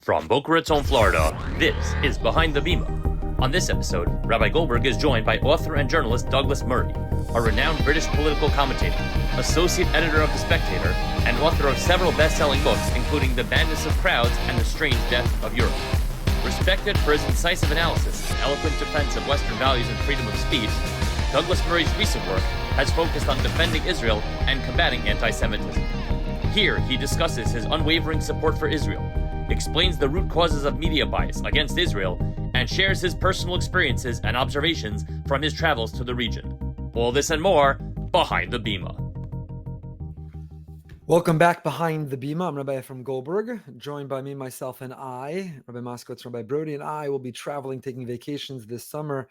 From Boca Raton, Florida, this is Behind the Bima. On this episode, Rabbi Goldberg is joined by author and journalist Douglas Murray, a renowned British political commentator, associate editor of The Spectator, and author of several best-selling books, including The Madness of Crowds and The Strange Death of Europe. Respected for his incisive analysis and eloquent defense of Western values and freedom of speech, Douglas Murray's recent work has focused on defending Israel and combating anti-Semitism. Here, he discusses his unwavering support for Israel, explains the root causes of media bias against Israel, and shares his personal experiences and observations from his travels to the region. All this and more, Behind the Bima. Welcome back Behind the Bima. I'm Rabbi Efrem Goldberg, joined by me, myself, and I, Rabbi Moskowitz, Rabbi Brody, and I will be traveling, taking vacations this summer,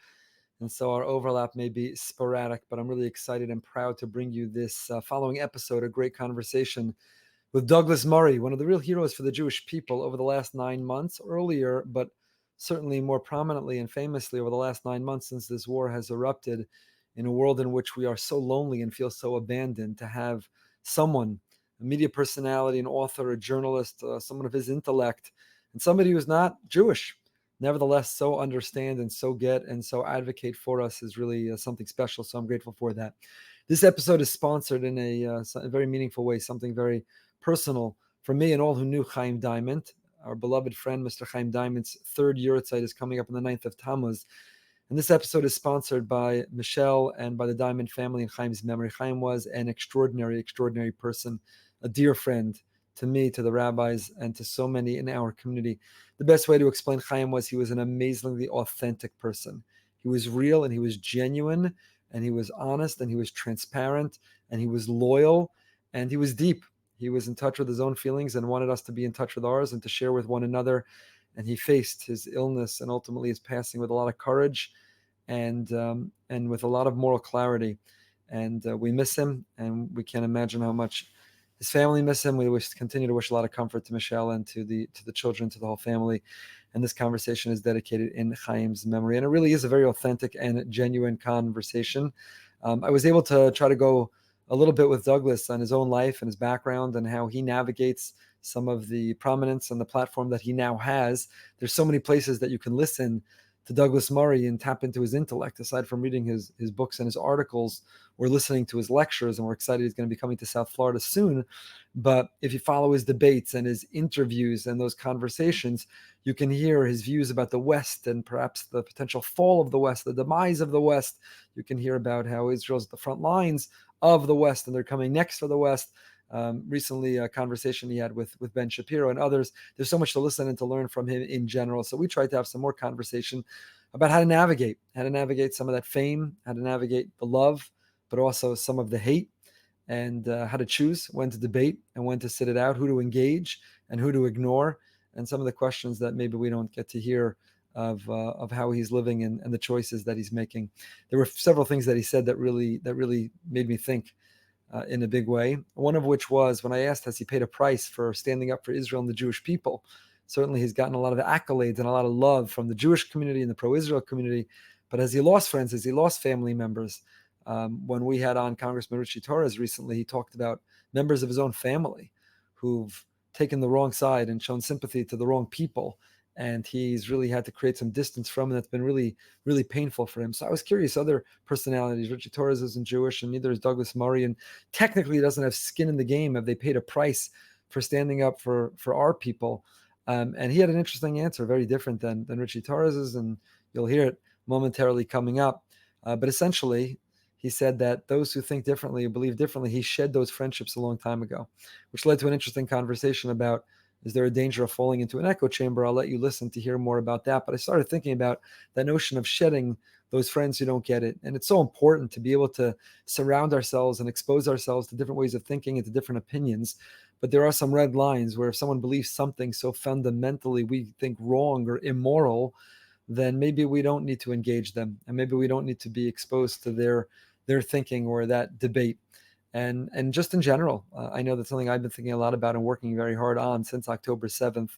and so our overlap may be sporadic, but I'm really excited and proud to bring you this following episode, a great conversation with Douglas Murray, one of the real heroes for the Jewish people over the last 9 months, earlier, but certainly more prominently and famously over the last 9 months since this war has erupted, in a world in which we are so lonely and feel so abandoned, to have someone, a media personality, an author, a journalist, someone of his intellect, and somebody who's not Jewish, nevertheless so understand and so get and so advocate for us is really something special. So I'm grateful for that. This episode is sponsored in a very meaningful way, something very personal for me and all who knew Chaim Diamond. Our beloved friend, Mr. Chaim Diamond's third Yurtzeit is coming up on the 9th of Tammuz. And this episode is sponsored by Michelle and by the Diamond family in Chaim's memory. Chaim was an extraordinary, extraordinary person, a dear friend to me, to the rabbis, and to so many in our community. The best way to explain Chaim was he was an amazingly authentic person. He was real and he was genuine and he was honest and he was transparent and he was loyal and he was deep. He was in touch with his own feelings and wanted us to be in touch with ours and to share with one another. And he faced his illness and ultimately his passing with a lot of courage and with a lot of moral clarity. And we miss him, and we can't imagine how much his family miss him. We continue to wish a lot of comfort to Michelle and to the children, to the whole family. And this conversation is dedicated in Chaim's memory. And it really is a very authentic and genuine conversation. I was able to try to go a little bit with Douglas on his own life and his background and how he navigates some of the prominence and the platform that he now has. There's so many places that you can listen to Douglas Murray and tap into his intellect, aside from reading his books and his articles or listening to his lectures. And we're excited he's going to be coming to South Florida soon. But if you follow his debates and his interviews and those conversations, you can hear his views about the West and perhaps the potential fall of the West, the demise of the West. You can hear about how Israel's at the front lines of the West and they're coming next for the West. Recently, a conversation he had with Ben Shapiro and others. There's so much to listen and to learn from him in general. So we tried to have some more conversation about how to navigate some of that fame, how to navigate the love, but also some of the hate, and how to choose when to debate and when to sit it out, who to engage and who to ignore, and some of the questions that maybe we don't get to hear of how he's living and the choices that he's making. There were several things that he said that really made me think in a big way. One of which was when I asked, has he paid a price for standing up for Israel and the Jewish people? Certainly he's gotten a lot of accolades and a lot of love from the Jewish community and the pro-Israel community, but has he lost friends? Has he lost family members? When we had on Congressman Richie Torres recently, he talked about members of his own family who've taken the wrong side and shown sympathy to the wrong people. And he's really had to create some distance from, and that's been really, really painful for him. So I was curious, other personalities, Richie Torres isn't Jewish, and neither is Douglas Murray, and technically he doesn't have skin in the game. Have they paid a price for standing up for our people? And he had an interesting answer, very different than Richie Torres's, and you'll hear it momentarily coming up. But essentially, he said that those who think differently, believe differently, he shed those friendships a long time ago, which led to an interesting conversation about, is there a danger of falling into an echo chamber? I'll let you listen to hear more about that. But I started thinking about that notion of shedding those friends who don't get it. And it's so important to be able to surround ourselves and expose ourselves to different ways of thinking and to different opinions. But there are some red lines where if someone believes something so fundamentally we think wrong or immoral, then maybe we don't need to engage them. And maybe we don't need to be exposed to their thinking or that debate. And just in general, I know that's something I've been thinking a lot about and working very hard on since October 7th,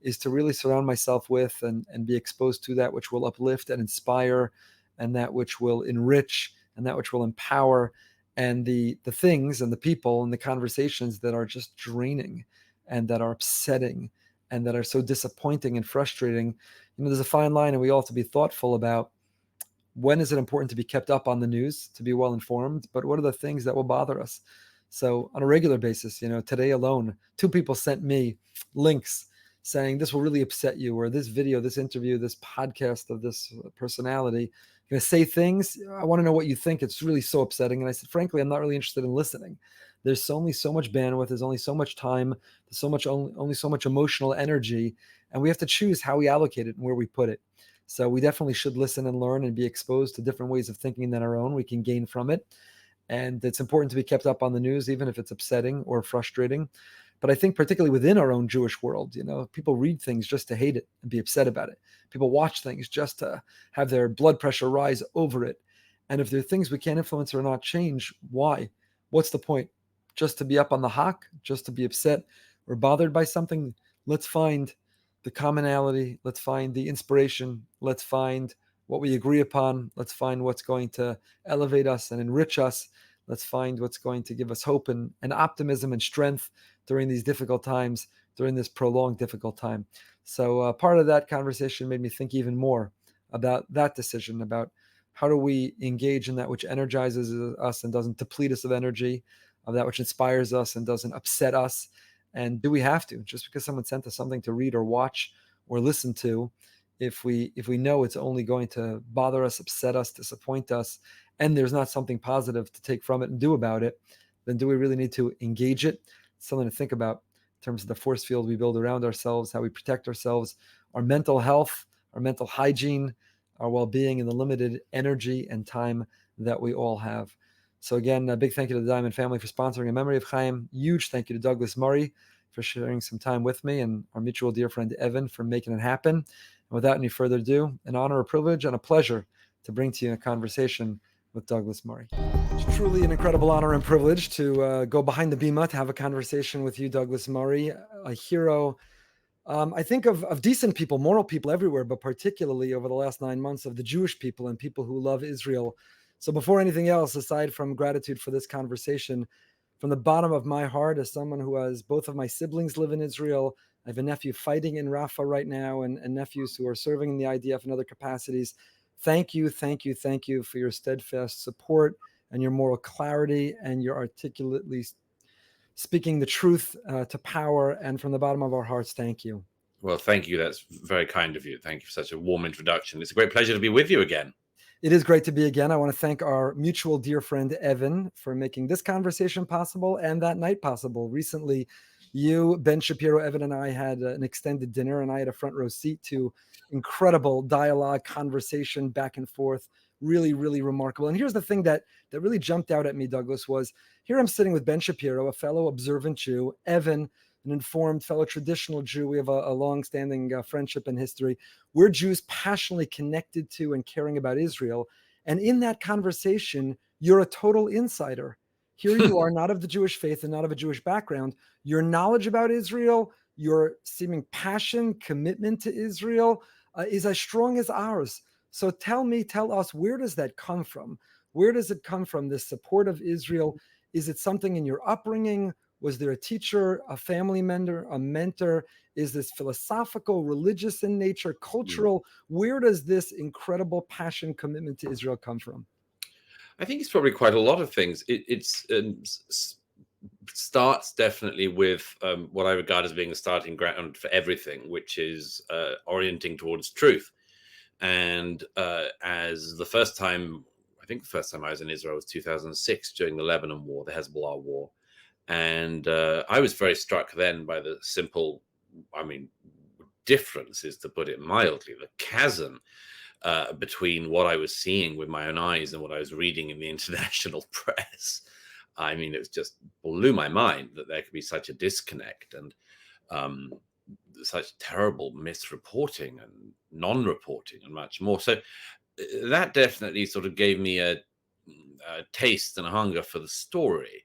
is to really surround myself with and be exposed to that which will uplift and inspire, and that which will enrich, and that which will empower, and the things and the people and the conversations that are just draining and that are upsetting and that are so disappointing and frustrating. There's a fine line, and we all have to be thoughtful about when is it important to be kept up on the news, to be well informed, but what are the things that will bother us? So on a regular basis, today alone, 2 people sent me links saying this will really upset you, or this video, this interview, this podcast of this personality going to say things. I want to know what you think. It's really so upsetting. And I said, frankly, I'm not really interested in listening. There's only so much bandwidth. There's only so much time. There's only so much emotional energy. And we have to choose how we allocate it and where we put it. So we definitely should listen and learn and be exposed to different ways of thinking than our own. We can gain from it. And it's important to be kept up on the news, even if it's upsetting or frustrating. But I think particularly within our own Jewish world, people read things just to hate it and be upset about it. People watch things just to have their blood pressure rise over it. And if there are things we can't influence or not change, why? What's the point? Just to be up on the hawk, just to be upset or bothered by something? Let's find the commonality. Let's find the inspiration. Let's find what we agree upon. Let's find what's going to elevate us and enrich us. Let's find what's going to give us hope and optimism and strength during these difficult times, during this prolonged difficult time. So part of that conversation made me think even more about that decision, about how do we engage in that which energizes us and doesn't deplete us of energy, of that which inspires us and doesn't upset us. And do we have to, just because someone sent us something to read or watch or listen to, if we know it's only going to bother us, upset us, disappoint us, and there's not something positive to take from it and do about it, then do we really need to engage it? It's something to think about in terms of the force field we build around ourselves, how we protect ourselves, our mental health, our mental hygiene, our well-being, and the limited energy and time that we all have. So again, a big thank you to the Diamond family for sponsoring a memory of Chaim. Huge thank you to Douglas Murray for sharing some time with me, and our mutual dear friend Evan for making it happen. And without any further ado, an honor, a privilege, and a pleasure to bring to you a conversation with Douglas Murray. It's truly an incredible honor and privilege to go behind the Bima, to have a conversation with you, Douglas Murray, a hero, I think of decent people, moral people everywhere, but particularly over the last 9 months of the Jewish people and people who love Israel. So before anything else, aside from gratitude for this conversation, from the bottom of my heart, as someone who has both of my siblings live in Israel, I have a nephew fighting in Rafah right now, and nephews who are serving in the IDF and other capacities. Thank you for your steadfast support and your moral clarity and your articulately speaking the truth to power. And from the bottom of our hearts, thank you. Well, thank you. That's very kind of you. Thank you for such a warm introduction. It's a great pleasure to be with you again. It is great to be again. I want to thank our mutual dear friend, Evan, for making this conversation possible and that night possible. Recently, you, Ben Shapiro, Evan, and I had an extended dinner, and I had a front row seat to incredible dialogue, conversation, back and forth. Really, really remarkable. And here's the thing that really jumped out at me, Douglas, was here I'm sitting with Ben Shapiro, a fellow observant Jew, Evan, an informed fellow traditional Jew. We have a long-standing friendship and history. We're Jews passionately connected to and caring about Israel. And in that conversation, you're a total insider. Here you are, not of the Jewish faith and not of a Jewish background. Your knowledge about Israel, your seeming passion, commitment to Israel is as strong as ours. So tell us, where does that come from? Where does it come from, this support of Israel? Is it something in your upbringing? Was there a teacher, a family member, a mentor? Is this philosophical, religious in nature, cultural? Where does this incredible passion, commitment to Israel come from? I think it's probably quite a lot of things. It starts definitely with what I regard as being a starting ground for everything, which is orienting towards truth. And as the first time I was in Israel was 2006 during the Lebanon war, the Hezbollah war. And I was very struck then by the simple, differences, to put it mildly, the chasm between what I was seeing with my own eyes and what I was reading in the international press. It just blew my mind that there could be such a disconnect and such terrible misreporting and non-reporting and much more. So that definitely sort of gave me a taste and a hunger for the story.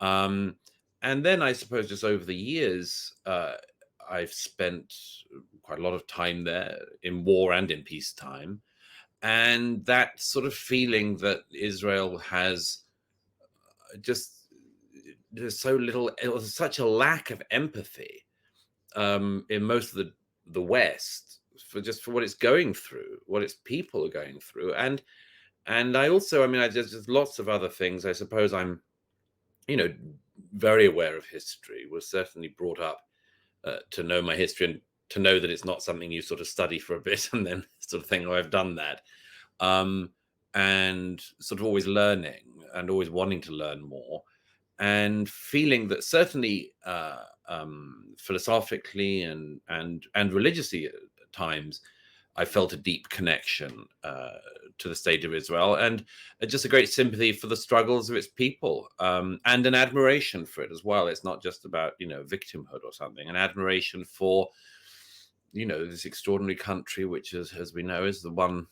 And then I suppose just over the years, I've spent quite a lot of time there in war and in peacetime. And that sort of feeling that Israel has there's such a lack of empathy in most of the West for what it's going through, what its people are going through, and I also, I mean, there's lots of other things. I suppose I'm, very aware of history. Was certainly brought up to know my history and to know that it's not something you sort of study for a bit and then sort of think, oh, I've done that. And sort of always learning and always wanting to learn more, and feeling that certainly philosophically and religiously at times, I felt a deep connection to the state of Israel, and just a great sympathy for the struggles of its people, and an admiration for it as well. It's not just about victimhood or something. An admiration for this extraordinary country, which is, as we know, is the one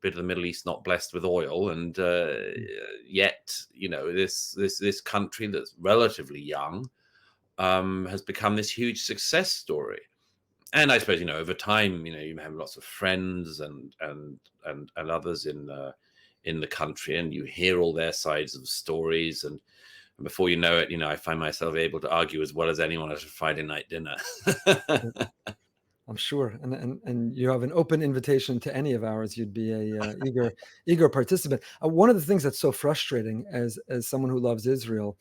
bit of the Middle East not blessed with oil, and yet this country that's relatively young has become this huge success story. And I suppose over time you have lots of friends and others in the country, and you hear all their sides of the stories, and before you know it, I find myself able to argue as well as anyone at a Friday night dinner. I'm sure, and you have an open invitation to any of ours. You'd be a eager participant. One of the things that's so frustrating as someone who loves Israel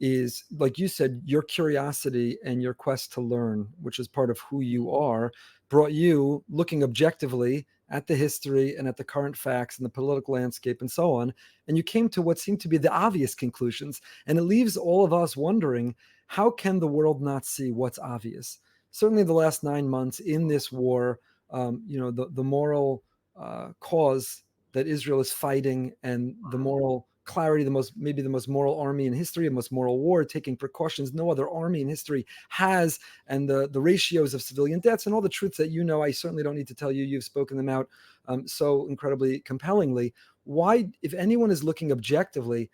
is, like you said, your curiosity and your quest to learn, which is part of who you are, brought you looking objectively at the history and at the current facts and the political landscape and so on, and you came to what seemed to be the obvious conclusions. And it leaves all of us wondering, how can the world not see what's obvious? Certainly the last 9 months in this war, the moral cause that Israel is fighting, and the moral clarity, maybe the most moral army in history, the most moral war, taking precautions no other army in history has, and the ratios of civilian deaths and all the truths that I certainly don't need to tell you. You've spoken them out so incredibly compellingly. Why, if anyone is looking objectively,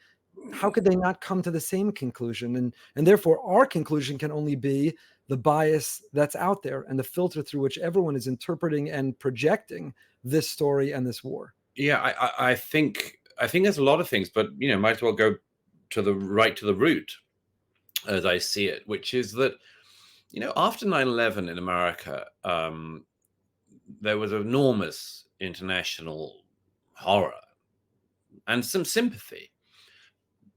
how could they not come to the same conclusion? And therefore, our conclusion can only be the bias that's out there and the filter through which everyone is interpreting and projecting this story and this war. Yeah, I think there's a lot of things, but might as well go to the root, as I see it, which is that after 9/11 in America, there was enormous international horror and some sympathy,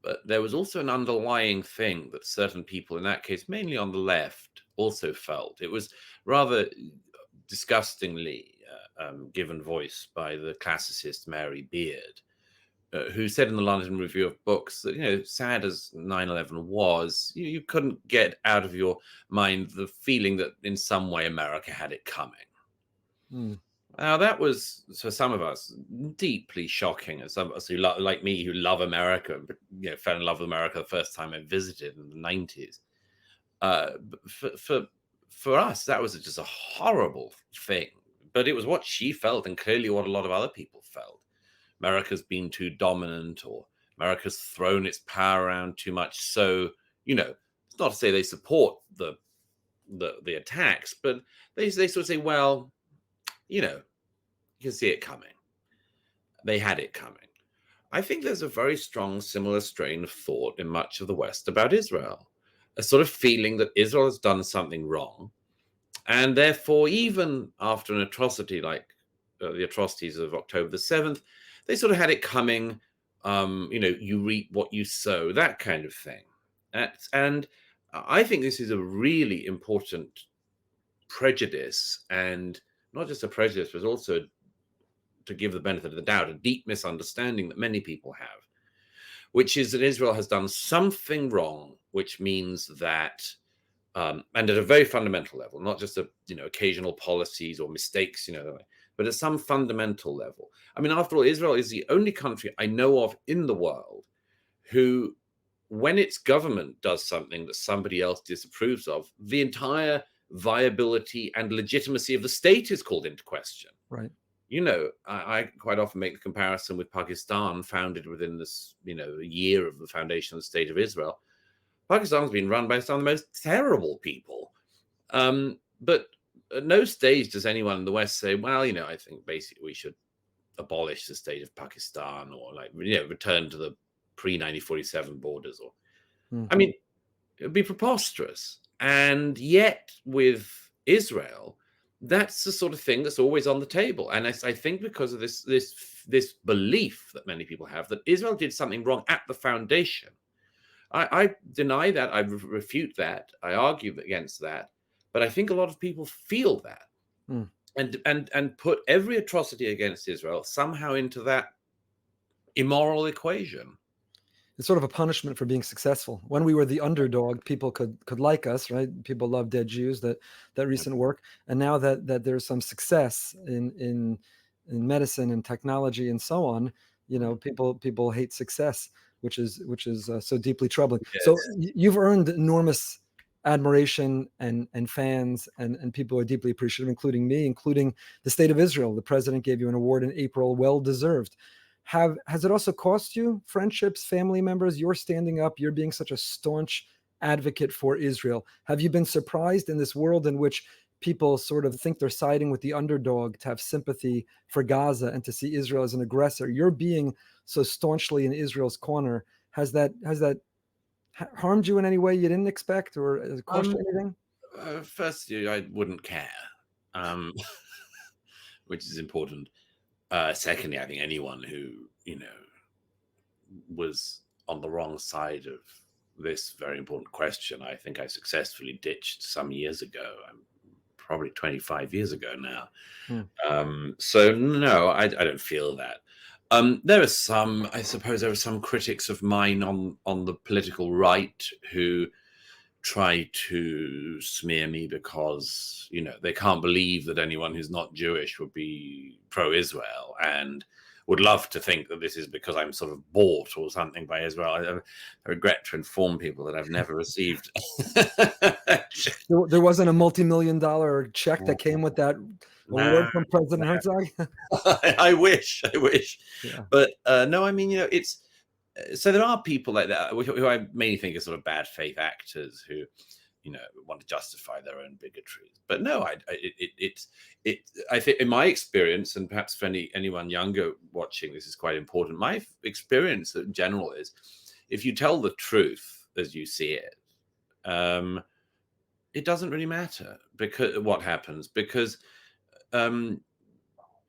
but there was also an underlying thing that certain people, in that case mainly on the left, also felt. It was rather disgustingly given voice by the classicist Mary Beard, who said in the London Review of Books that, sad as 9/11 was, you couldn't get out of your mind the feeling that in some way America had it coming. Now, that was, for some of us, deeply shocking. As some of us like me, who love America, but fell in love with America the first time I visited in the 90s. For us, that was just a horrible thing. But it was what she felt, and clearly what a lot of other people felt. America's been too dominant, or America's thrown its power around too much. So, it's not to say they support the attacks, but they sort of say, well, you can see it coming. They had it coming. I think there's a very strong similar strain of thought in much of the West about Israel, a sort of feeling that Israel has done something wrong, and therefore, even after an atrocity like the atrocities of October the 7th, they sort of had it coming. You reap what you sow, that kind of thing. And I think this is a really important prejudice, and not just a prejudice, but also, to give the benefit of the doubt, a deep misunderstanding that many people have, which is that Israel has done something wrong, which means that, and at a very fundamental level, not just occasional policies or mistakes, but at some fundamental level. I mean, after all, Israel is the only country I know of in the world who, when its government does something that somebody else disapproves of, the entire viability and legitimacy of the state is called into question. Right. I quite often make the comparison with Pakistan, founded within this, a year of the foundation of the State of Israel. Pakistan's been run by some of the most terrible people. But at no stage does anyone in the West say, well, I think basically we should abolish the state of Pakistan, or return to the pre-1947 borders. Or, I mean, it would be preposterous. And yet, with Israel, that's the sort of thing that's always on the table. And I think because of this belief that many people have that Israel did something wrong at the foundation. I deny that. I refute that. I argue against that. But I think a lot of people feel that and put every atrocity against Israel somehow into that immoral equation. It's sort of a punishment for being successful. When we were the underdog, people could like us, right? People love dead Jews, that recent work. And now that there's some success in medicine and technology and so on, people hate success, which is so deeply troubling. Yes. So you've earned enormous admiration and fans and people are deeply appreciative, including me, including the state of Israel. The president gave you an award in April, well deserved. Has it also cost you friendships, family members? You're standing up, you're being such a staunch advocate for Israel. Have you been surprised in this world in which people sort of think they're siding with the underdog to have sympathy for Gaza and to see Israel as an aggressor? You're being so staunchly in Israel's corner. Has that harmed you in any way you didn't expect, or cost you anything? Firstly, I wouldn't care, which is important. Secondly, I think anyone who was on the wrong side of this very important question, I think I successfully ditched some years ago. Probably 25 years ago now. So no, I don't feel that. There are some, I suppose, there are some critics of mine on the political right who try to smear me because they can't believe that anyone who's not Jewish would be pro-Israel and would love to think that this is because I'm sort of bought or something by Israel. I regret to inform people that I've never received. There wasn't a multi-million-dollar check that came with that award from President Herzog? I wish. Yeah. But no, I mean, it's so there are people like that who I mainly think are sort of bad faith actors who want to justify their own bigotry. But no, I think in my experience, and perhaps for anyone younger watching, this is quite important. My experience in general is, if you tell the truth as you see it, it doesn't really matter because what happens, because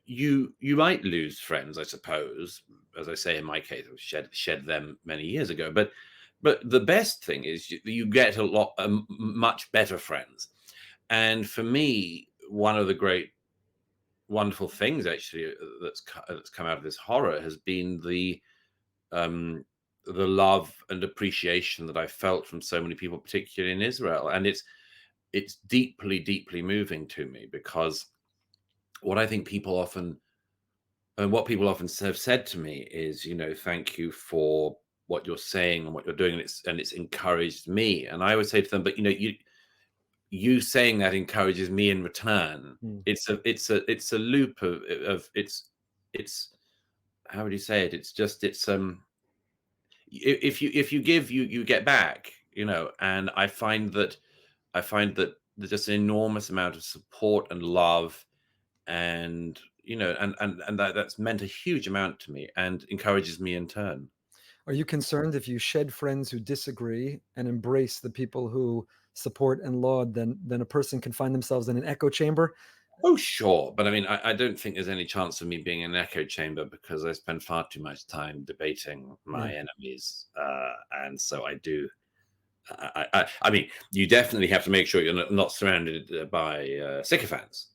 you might lose friends, I suppose. As I say, in my case, I shed them many years ago. But the best thing is you get a lot much better friends. And for me, one of the great, wonderful things actually that's come out of this horror has been the love and appreciation that I felt from so many people, particularly in Israel. And it's deeply, deeply moving to me, because what I think people often have said to me is, thank you for what you're saying and what you're doing, and it's encouraged me. And I would say to them, but you saying that encourages me in return. It's a loop of it's how would you say it? If you give, you get back, and I find that there's just an enormous amount of support and love, and that's meant a huge amount to me and encourages me in turn. Are you concerned if you shed friends who disagree and embrace the people who support and laud, then a person can find themselves in an echo chamber? Oh, sure. But I mean, I don't think there's any chance of me being in an echo chamber, because I spend far too much time debating my enemies. And so I do. I mean, you definitely have to make sure you're not surrounded by sycophants.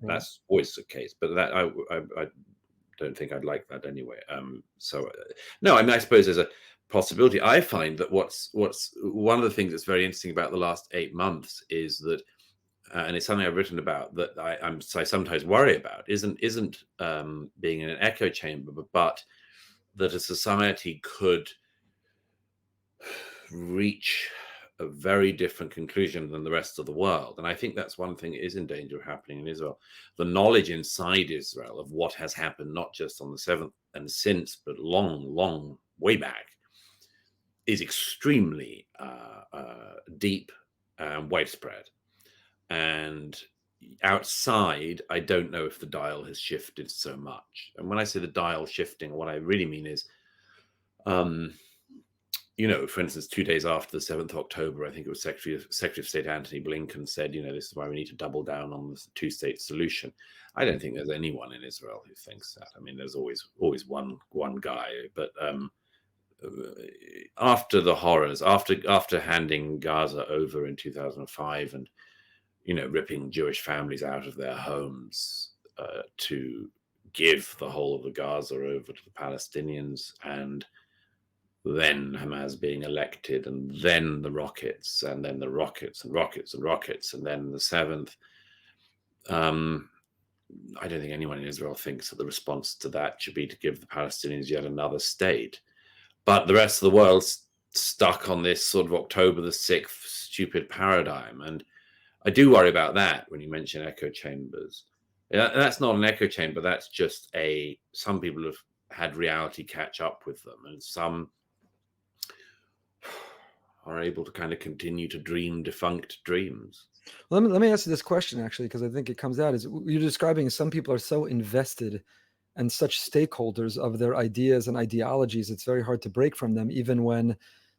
That's always the case. But that I don't think I'd like that anyway. No, I mean, I suppose there's a possibility. I find that what's one of the things that's very interesting about the last 8 months is that, and it's something I've written about, that I sometimes worry about, isn't being in an echo chamber, but that a society could reach a very different conclusion than the rest of the world. And I think that's one thing that is in danger of happening in Israel. The knowledge inside Israel of what has happened, not just on the 7th and since, but long way back, is extremely deep and widespread. And outside, I don't know if the dial has shifted so much. And when I say the dial shifting, what I really mean is, for instance, 2 days after the 7th of October, I think it was Secretary of State Antony Blinken said, this is why we need to double down on the two-state solution. I don't think there's anyone in Israel who thinks that. I mean, there's always one guy, but after the horrors, after handing Gaza over in 2005 and ripping Jewish families out of their homes to give the whole of the Gaza over to the Palestinians, and then Hamas being elected, and then the rockets, and then the rockets and rockets and rockets, and then the 7th. I don't think anyone in Israel thinks that the response to that should be to give the Palestinians yet another state. But the rest of the world's stuck on this sort of October the 6th stupid paradigm. And I do worry about that when you mention echo chambers. That's not an echo chamber. That's just some people have had reality catch up with them, and some are able to kind of continue to dream defunct dreams. Let me ask you this question, actually, because I think it comes out, is you're describing some people are so invested and such stakeholders of their ideas and ideologies, it's very hard to break from them, even when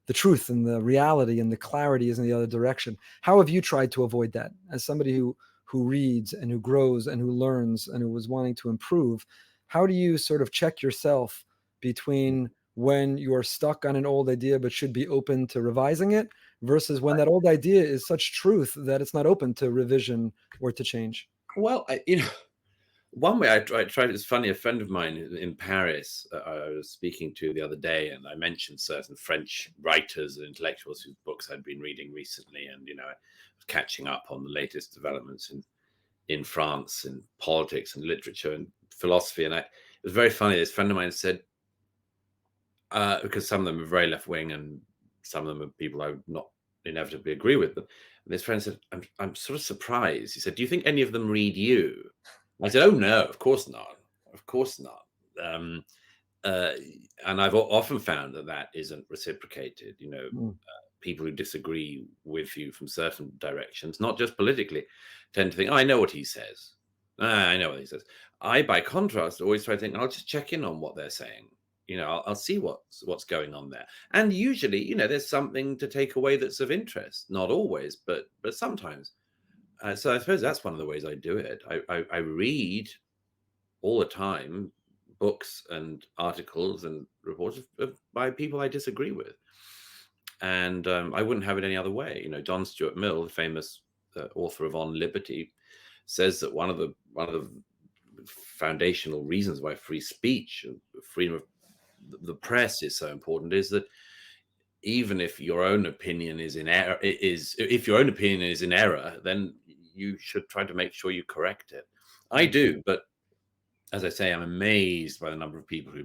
the truth and the reality and the clarity is in the other direction. How have you tried to avoid that? As somebody who reads and who grows and who learns and who was wanting to improve, how do you sort of check yourself between when you are stuck on an old idea but should be open to revising it, versus when that old idea is such truth that it's not open to revision or to change? Well, one way I tried, it's funny, a friend of mine in Paris, I was speaking to the other day, and I mentioned certain French writers and intellectuals whose books I'd been reading recently, and I was catching up on the latest developments in France, in politics and literature and philosophy. And it was very funny. This friend of mine said, because some of them are very left-wing and some of them are people I would not inevitably agree with, but this friend said, I'm sort of surprised. He said, do you think any of them read you? I said, oh, no, of course not. Of course not. And I've often found that isn't reciprocated. People who disagree with you from certain directions, not just politically, tend to think, oh, I know what he says. I know what he says. I, by contrast, always try to think, I'll just check in on what they're saying. I'll see what's going on there. And usually, there's something to take away that's of interest. Not always, but sometimes. So I suppose that's one of the ways I do it. I read all the time books and articles and reports by people I disagree with. And I wouldn't have it any other way. John Stuart Mill, the famous author of On Liberty, says that one of the foundational reasons why free speech and freedom of the press is so important is that even if your own opinion is in error, then you should try to make sure you correct it. I do, but as I say, I'm amazed by the number of people who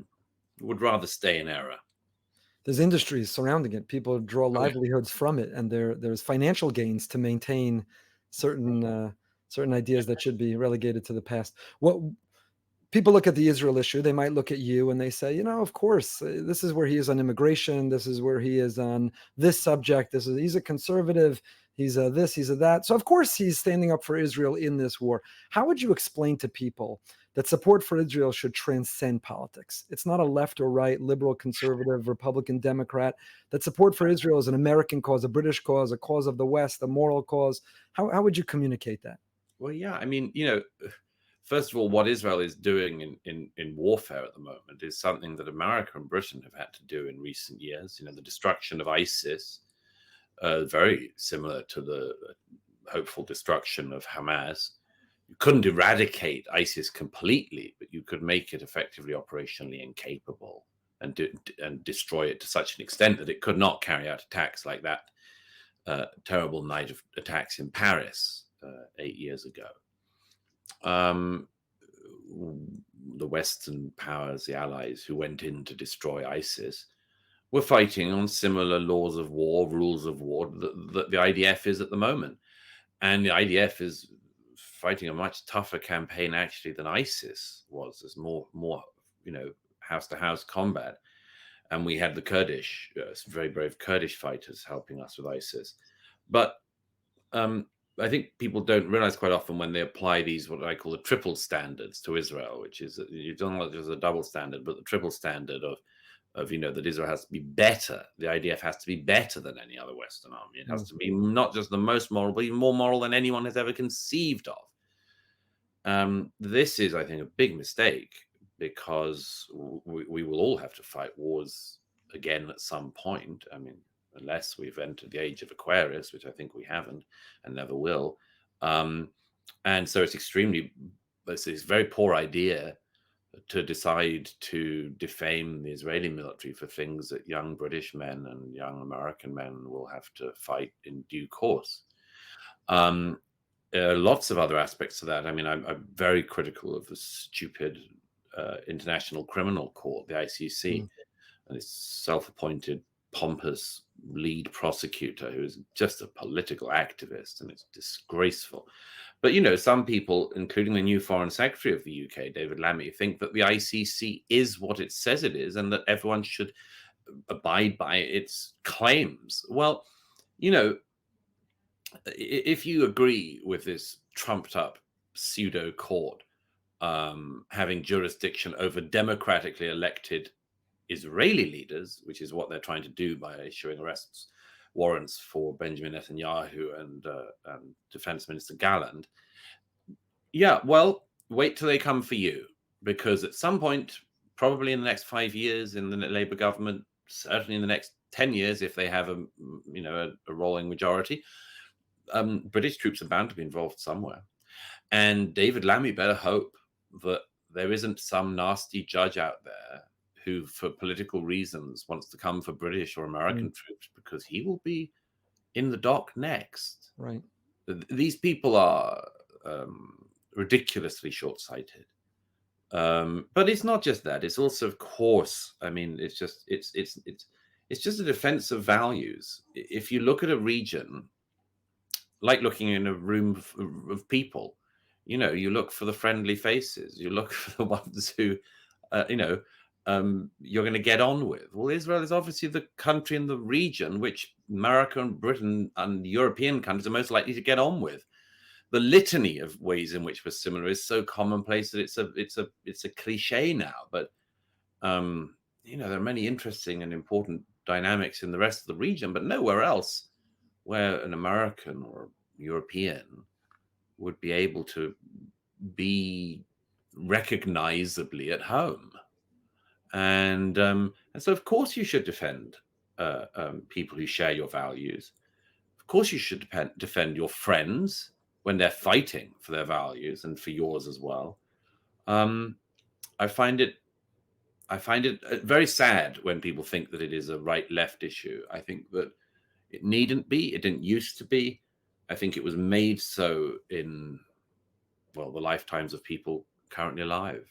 would rather stay in error. There's industries surrounding it. People draw livelihoods from it, and there's financial gains to maintain certain ideas that should be relegated to the past. What people look at the Israel issue, they might look at you and they say, of course, this is where he is on immigration. This is where he is on this subject. He's a conservative. He's a this, he's a that. So of course he's standing up for Israel in this war. How would you explain to people that support for Israel should transcend politics? It's not a left or right, liberal, conservative, Republican, Democrat. That support for Israel is an American cause, a British cause, a cause of the West, a moral cause. How would you communicate that? Well, yeah, I mean, first of all, what Israel is doing in warfare at the moment is something that America and Britain have had to do in recent years. The destruction of ISIS, very similar to the hopeful destruction of Hamas. You couldn't eradicate ISIS completely, but you could make it effectively operationally incapable and destroy it to such an extent that it could not carry out attacks like that terrible night of attacks in Paris 8 years ago. The Western powers, the allies who went in to destroy ISIS, were fighting on similar laws of war, rules of war that the IDF is at the moment. And the IDF is fighting a much tougher campaign actually than ISIS was. There's more house-to-house combat. And we had the Kurdish, very brave Kurdish fighters helping us with ISIS. But I think people don't realize quite often when they apply these, what I call the triple standards to Israel, which is you don't know there's a double standard, but the triple standard of of, that Israel has to be better. The IDF has to be better than any other Western army. It has to be not just the most moral, but even more moral than anyone has ever conceived of. This is, I think, a big mistake, because we will all have to fight wars again at some point. I mean, unless we've entered the age of Aquarius, which I think we haven't and never will. And so it's a very poor idea to decide to defame the Israeli military for things that young British men and young American men will have to fight in due course. Lots of other aspects to that. I mean, I'm very critical of the stupid International Criminal Court, the ICC, and its self-appointed pompous lead prosecutor, who is just a political activist, and it's disgraceful. But, some people, including the new Foreign Secretary of the UK, David Lammy, think that the ICC is what it says it is and that everyone should abide by its claims. Well, if you agree with this trumped up pseudo court having jurisdiction over democratically elected Israeli leaders, which is what they're trying to do by issuing arrest warrants for Benjamin Netanyahu and Defense Minister Gallant. Yeah, well, wait till they come for you, because at some point, probably in the next 5 years in the Labour government, certainly in the next 10 years, if they have a rolling majority, British troops are bound to be involved somewhere. And David Lammy better hope that there isn't some nasty judge out there who, for political reasons, wants to come for British or American troops, because he will be in the dock next. Right. These people are ridiculously short-sighted. But it's not just that. It's also, of course, I mean, it's just a defense of values. If you look at a region, like looking in a room of people, you look for the friendly faces. You look for the ones who, you're going to get on with. Well, Israel is obviously the country in the region which America and Britain and European countries are most likely to get on with. The litany of ways in which we're similar is so commonplace that it's a cliche now. But there are many interesting and important dynamics in the rest of the region, but nowhere else where an American or European would be able to be recognizably at home. And so, of course, you should defend people who share your values. Of course, you should defend your friends when they're fighting for their values and for yours as well. I find it very sad when people think that it is a right-left issue. I think that it needn't be. It didn't used to be. I think it was made so in, the lifetimes of people currently alive.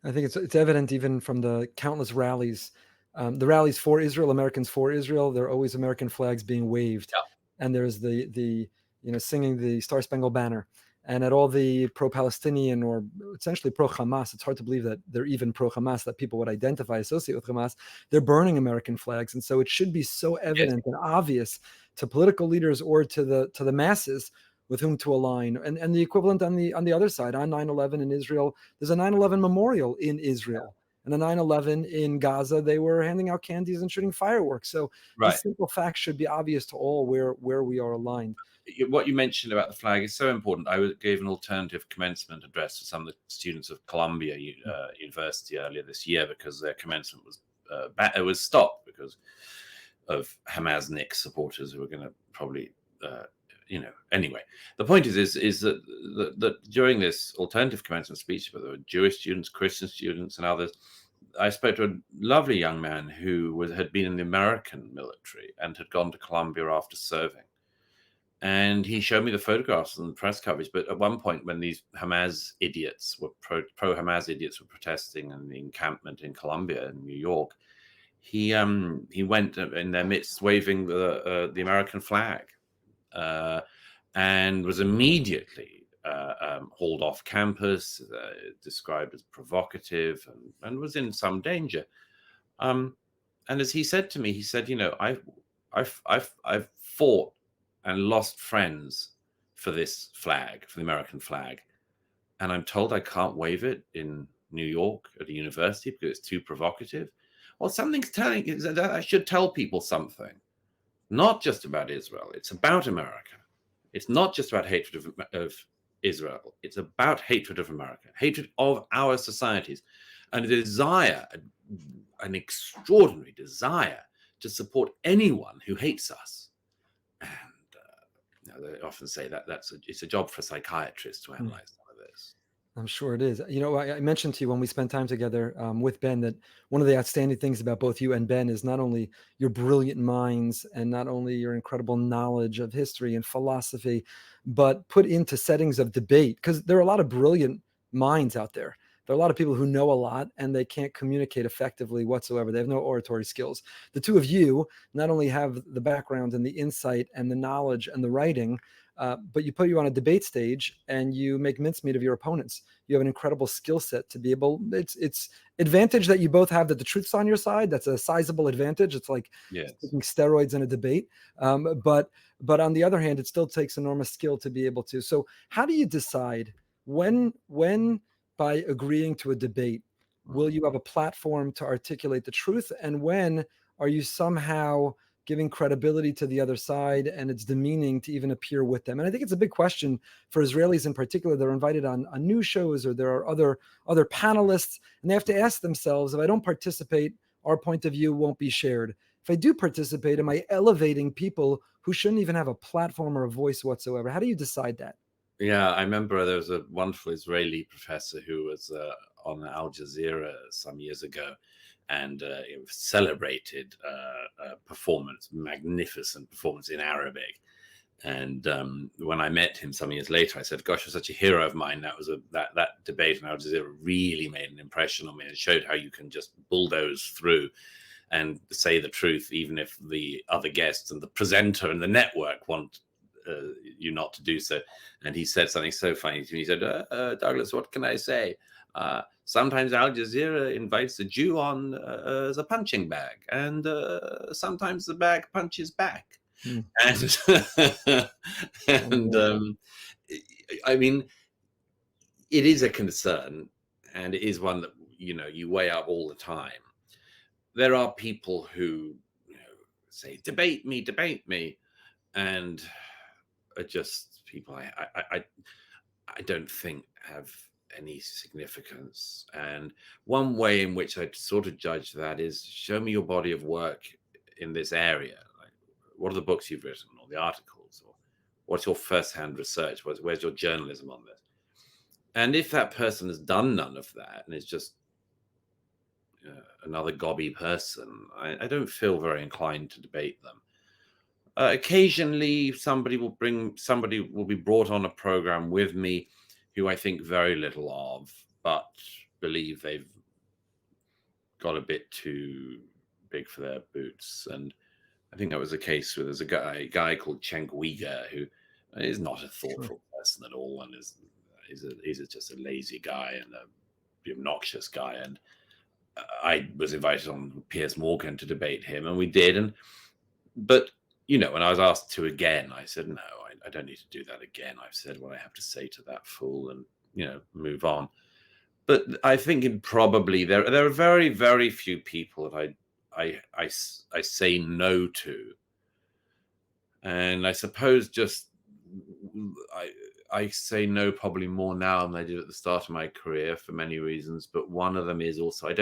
I think it's evident even from the countless rallies, the rallies for Israel, Americans for Israel. There are always American flags being waved, and there's the singing the Star Spangled Banner. And at all the pro-Palestinian or essentially pro-Hamas, it's hard to believe that they're even pro-Hamas, that people would associate with Hamas. They're burning American flags, and so it should be so evident and obvious to political leaders or to the masses with whom to align. And the equivalent on the other side, on 9/11 in Israel, there's a 9/11 memorial in Israel. And the 9/11 in Gaza, they were handing out candies and shooting fireworks. So these simple facts should be obvious to all where we are aligned. What you mentioned about the flag is so important. I gave an alternative commencement address to some of the students of Columbia University earlier this year, because their commencement was stopped because of Hamasnik supporters who were going to probably, Anyway, the point is that during this alternative commencement speech, where there were Jewish students, Christian students, and others, I spoke to a lovely young man who had been in the American military and had gone to Columbia after serving. And he showed me the photographs and the press coverage. But at one point, when these Hamas idiots were pro-Hamas idiots were protesting in the encampment in Columbia in New York, he went in their midst waving the American flag, and was immediately hauled off campus, described as provocative, and was in some danger. And as he said to me, he said, I've fought and lost friends for this flag, for the American flag. And I'm told I can't wave it in New York at a university because it's too provocative. Well, something's telling you that I should tell people something, not just about Israel. It's about America. It's not just about hatred of Israel. It's about hatred of America, hatred of our societies, and a desire, an extraordinary desire to support anyone who hates us. And they often say that it's a job for a psychiatrist to analyze some of this. I'm sure it is. I mentioned to you when we spent time together with Ben that one of the outstanding things about both you and Ben is not only your brilliant minds and not only your incredible knowledge of history and philosophy, but put into settings of debate, because there are a lot of brilliant minds out there. There are a lot of people who know a lot and they can't communicate effectively whatsoever. They have no oratory skills. The two of you not only have the background and the insight and the knowledge and the writing, but you put you on a debate stage and you make mincemeat of your opponents. You have an incredible skill set to be able. It's advantage that you both have, that the truth's on your side. That's a sizable advantage. It's like taking steroids in a debate. But on the other hand, it still takes enormous skill to be able to. So how do you decide when by agreeing to a debate, will you have a platform to articulate the truth? And when are you somehow giving credibility to the other side and it's demeaning to even appear with them? And I think it's a big question for Israelis in particular. They're invited on news shows, or there are other panelists, and they have to ask themselves, if I don't participate, our point of view won't be shared. If I do participate, am I elevating people who shouldn't even have a platform or a voice whatsoever? How do you decide that? Yeah, I remember there was a wonderful Israeli professor who was on Al Jazeera some years ago, and celebrated performance, magnificent performance in Arabic. And when I met him some years later, I said, "Gosh, you're such a hero of mine." That debate on Al Jazeera really made an impression on me. It showed how you can just bulldoze through and say the truth, even if the other guests and the presenter and the network want you not to do so. And he said something so funny to me. He said, "Douglas, what can I say? Sometimes Al Jazeera invites a Jew on as a punching bag, and sometimes the bag punches back." And I mean, it is a concern, and it is one that you weigh up all the time. There are people who say, debate me, and are just people I don't think have any significance. And one way in which I sort of judge that is, show me your body of work in this area. Like, what are the books you've written, or the articles, or what's your first-hand research? Where's your journalism on this? And if that person has done none of that and is just another gobby person, I don't feel very inclined to debate them. Occasionally somebody will be brought on a program with me who I think very little of, but believe they've got a bit too big for their boots. And I think that was the case with, there's a guy called Cenk Uygur, who is not a thoughtful person at all, and he's just a lazy guy and a obnoxious guy. And I was invited on Piers Morgan to debate him, and we did. But when I was asked to again, I said, no, I don't need to do that again. I've said what I have to say to that fool, and move on. But I think probably there are very, very few people that I say no to. And I suppose just I say no probably more now than I did at the start of my career, for many reasons. But one of them is also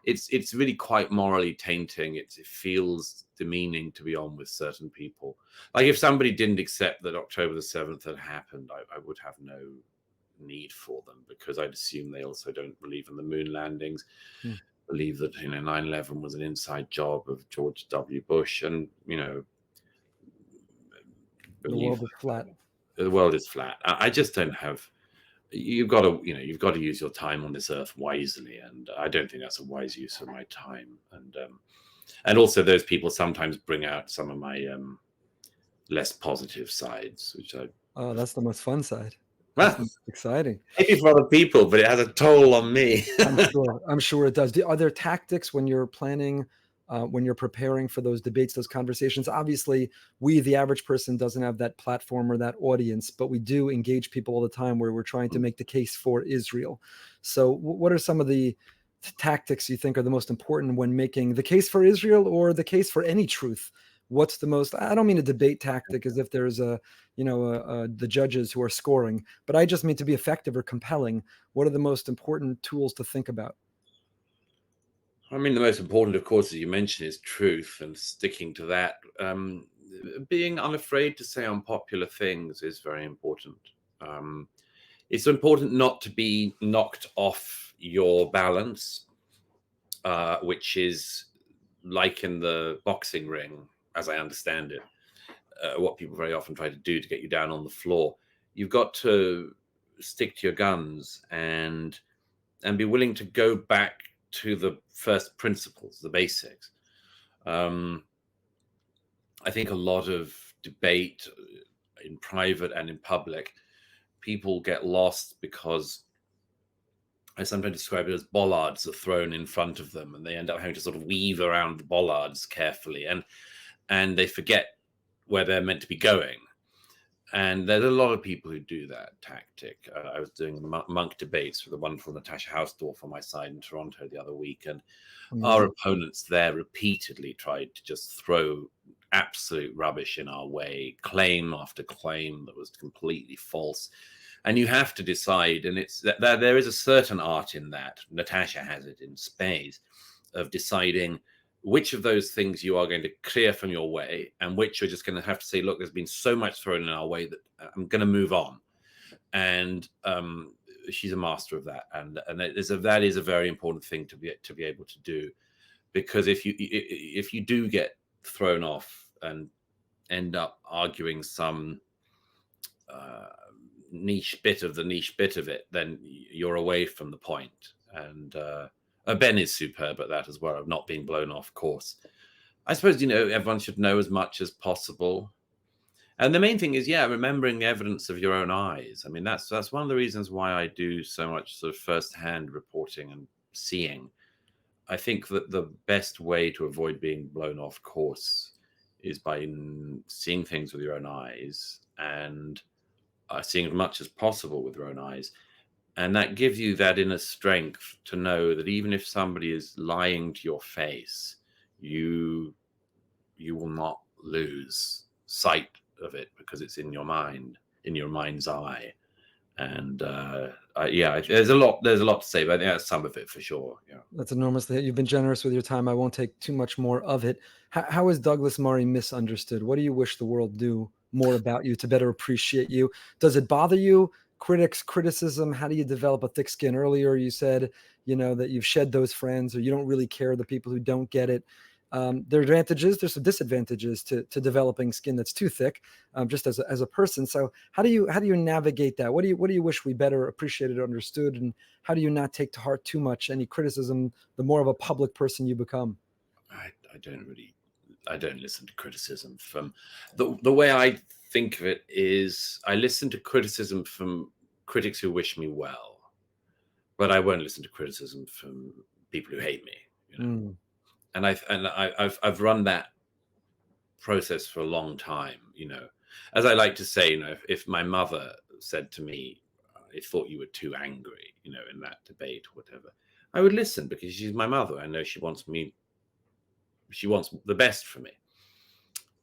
it's really quite morally tainting. It feels demeaning to be on with certain people. Like, if somebody didn't accept that October the 7th had happened, I would have no need for them, because I'd assume they also don't believe in the moon landings, believe that 9/11 was an inside job of George W. Bush, and the world is flat. The world is flat. I just don't have. You've got to use your time on this earth wisely, and I don't think that's a wise use of my time. And also, those people sometimes bring out some of my less positive sides, which that's the most fun side. Well, that's exciting. Maybe for other people, but it has a toll on me. I'm sure it does. Are there tactics when you're planning, when you're preparing for those debates, those conversations? Obviously, the average person, doesn't have that platform or that audience, but we do engage people all the time where we're trying to make the case for Israel. So what are some of the tactics you think are the most important when making the case for Israel or the case for any truth? What's the most, I don't mean a debate tactic as if there's the judges who are scoring, but I just mean to be effective or compelling. What are the most important tools to think about? I mean, the most important, of course, as you mentioned, is truth and sticking to that. Being unafraid to say unpopular things is very important. It's important not to be knocked off your balance, which is like in the boxing ring, as I understand it, what people very often try to do to get you down on the floor. You've got to stick to your guns and be willing to go back to the first principles, the basics. I think a lot of debate in private and in public, people get lost because I sometimes describe it as bollards are thrown in front of them, and they end up having to sort of weave around the bollards carefully, and they forget where they're meant to be going. And there's a lot of people who do that tactic. I was doing monk debates with the wonderful Natasha Hausdorff on my side in Toronto the other week, and our opponents there repeatedly tried to just throw absolute rubbish in our way, claim after claim that was completely false. And you have to decide, and it's that there is a certain art in that. Natasha has it in spades, of deciding which of those things you are going to clear from your way and which you're just going to have to say, look, there's been so much thrown in our way that I'm going to move on. And she's a master of that. And that is a very important thing to be able to do, because if you do get thrown off and end up arguing some niche bit of it, then you're away from the point. And Ben is superb at that as well, of not being blown off course. I suppose, everyone should know as much as possible. And the main thing is, remembering the evidence of your own eyes. I mean, that's one of the reasons why I do so much sort of first-hand reporting and seeing. I think that the best way to avoid being blown off course is by seeing things with your own eyes and seeing as much as possible with your own eyes. And that gives you that inner strength to know that even if somebody is lying to your face, you will not lose sight of it, because it's in your mind, in your mind's eye. And there's a lot to say, but I think that's some of it for sure. Yeah, that's enormous. You've been generous with your time. I won't take too much more of it. How is Douglas Murray misunderstood? What do you wish the world do more about you to better appreciate you? Does it bother you? Criticism, how do you develop a thick skin? Earlier you said, that you've shed those friends, or you don't really care the people who don't get it. There are advantages, there's some disadvantages to developing skin that's too thick, just as a person. So how do you navigate that? What do you wish we better appreciated or understood? And how do you not take to heart too much any criticism, the more of a public person you become? I don't listen to criticism from the way I think of it is I listen to criticism from critics who wish me well, but I won't listen to criticism from people who hate me. And I've run that process for a long time. As I like to say, if my mother said to me, "I thought you were too angry," in that debate or whatever, I would listen, because she's my mother. I know she wants the best for me.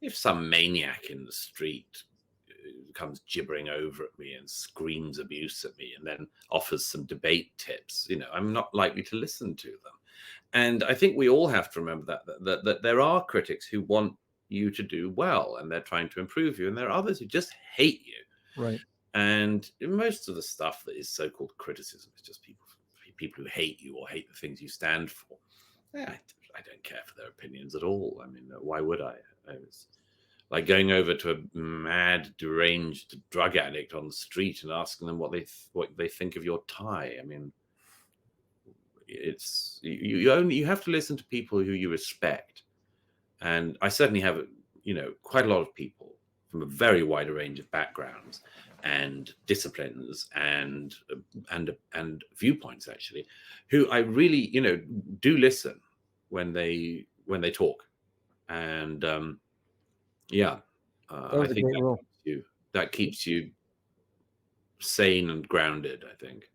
If some maniac in the street comes gibbering over at me and screams abuse at me and then offers some debate tips, I'm not likely to listen to them. And I think we all have to remember that there are critics who want you to do well and they're trying to improve you, and there are others who just hate you. Right. And most of the stuff that is so-called criticism is just people who hate you or hate the things you stand for. I don't care for their opinions at all. I mean, why would I? It's like going over to a mad, deranged drug addict on the street and asking them what they think of your tie. I mean, it's you have to listen to people who you respect, and I certainly have quite a lot of people from a very wide range of backgrounds and disciplines and viewpoints, actually, who I really do listen when they talk. And I think that keeps you sane and grounded, I think.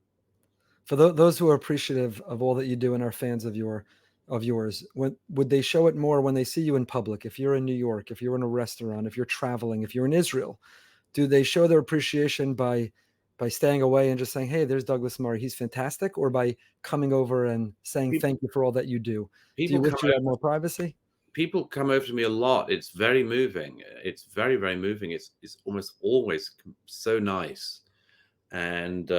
For those who are appreciative of all that you do and are fans of yours, would they show it more when they see you in public? If you're in New York, if you're in a restaurant, if you're traveling, if you're in Israel, do they show their appreciation by staying away and just saying, "Hey, there's Douglas Murray, he's fantastic," or by coming over and saying People, thank you for all that you do? Do you people wish you had more privacy? people come over to me a lot. It's very moving. It's very, very moving. It's almost always so nice, and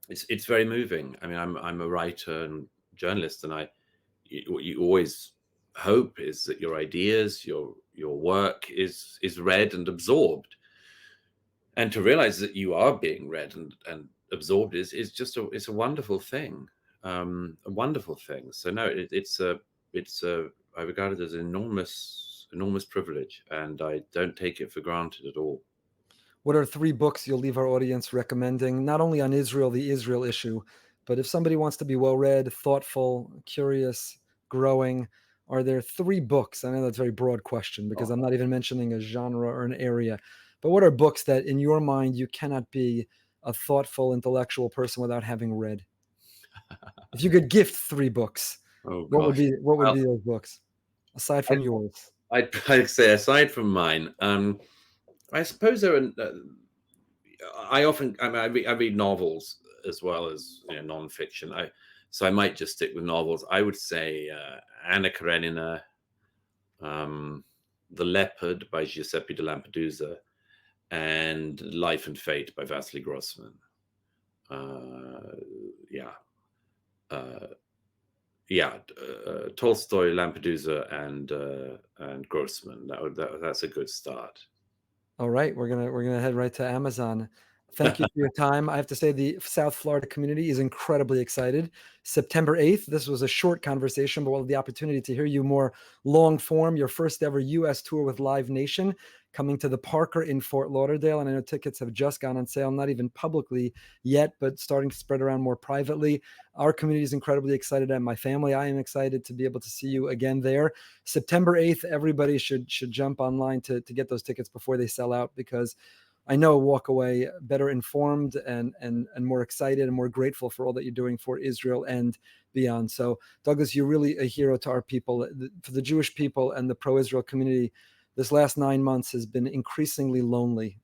it's very moving. I mean, I'm a writer and journalist, and what you always hope is that your ideas, your work is read and absorbed, and to realize that you are being read and absorbed is just it's a wonderful thing, a wonderful thing. So no, it's I regard it as an enormous privilege, and I don't take it for granted at all. What are 3 books you'll leave our audience recommending, not only on Israel, the Israel issue, but if somebody wants to be well-read, thoughtful, curious, growing, are there 3 books? I know that's a very broad question because I'm not even mentioning a genre or an area, but what are books that in your mind you cannot be a thoughtful, intellectual person without having read? If you could gift 3 books, Oh what would gosh. be those books aside from yours? I'd say aside from mine, I suppose there are. I read novels as well as nonfiction. So I might just stick with novels. I would say Anna Karenina, The Leopard by Giuseppe de Lampedusa, and Life and Fate by Vasily Grossman. Tolstoy, Lampedusa, and Grossman. That's a good start. All right, we're gonna head right to Amazon. Thank you for your time. I have to say the South Florida community is incredibly excited. September 8th, this was a short conversation, but we'll have the opportunity to hear you more long form, your first ever US tour with Live Nation coming to the Parker in Fort Lauderdale. And I know tickets have just gone on sale, not even publicly yet, but starting to spread around more privately. Our community is incredibly excited, and my family, I am excited to be able to see you again there. September 8th, everybody should jump online to get those tickets before they sell out, because I know walk away better informed and more excited and more grateful for all that you're doing for Israel and beyond. So Douglas, you're really a hero to our people, for the Jewish people and the pro-Israel community. This last 9 months has been increasingly lonely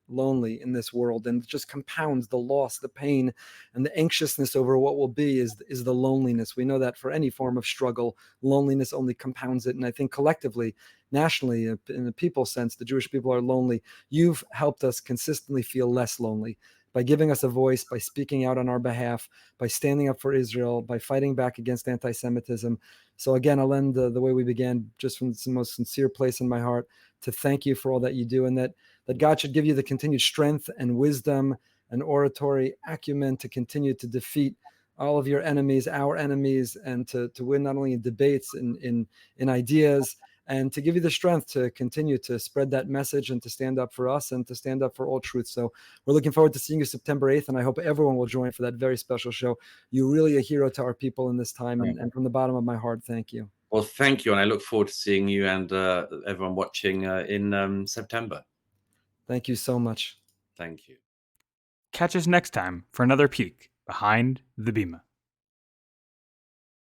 in this world, and it just compounds the loss, the pain, and the anxiousness over what will be is the loneliness. We know that for any form of struggle, loneliness only compounds it. And I think collectively, nationally, in the people sense, the Jewish people are lonely. You've helped us consistently feel less lonely by giving us a voice, by speaking out on our behalf, by standing up for Israel, by fighting back against anti-Semitism. So again, I'll end the way we began, just from the most sincere place in my heart, to thank you for all that you do, and that God should give you the continued strength and wisdom and oratory acumen to continue to defeat all of your enemies, our enemies, and to win not only in debates, in ideas, and to give you the strength to continue to spread that message and to stand up for us and to stand up for all truth. So we're looking forward to seeing you September 8th, and I hope everyone will join for that very special show. You're really a hero to our people in this time, and from the bottom of my heart, thank you. Well, thank you, and I look forward to seeing you and everyone watching in September. Thank you so much. Thank you. Catch us next time for another peek behind the Bima.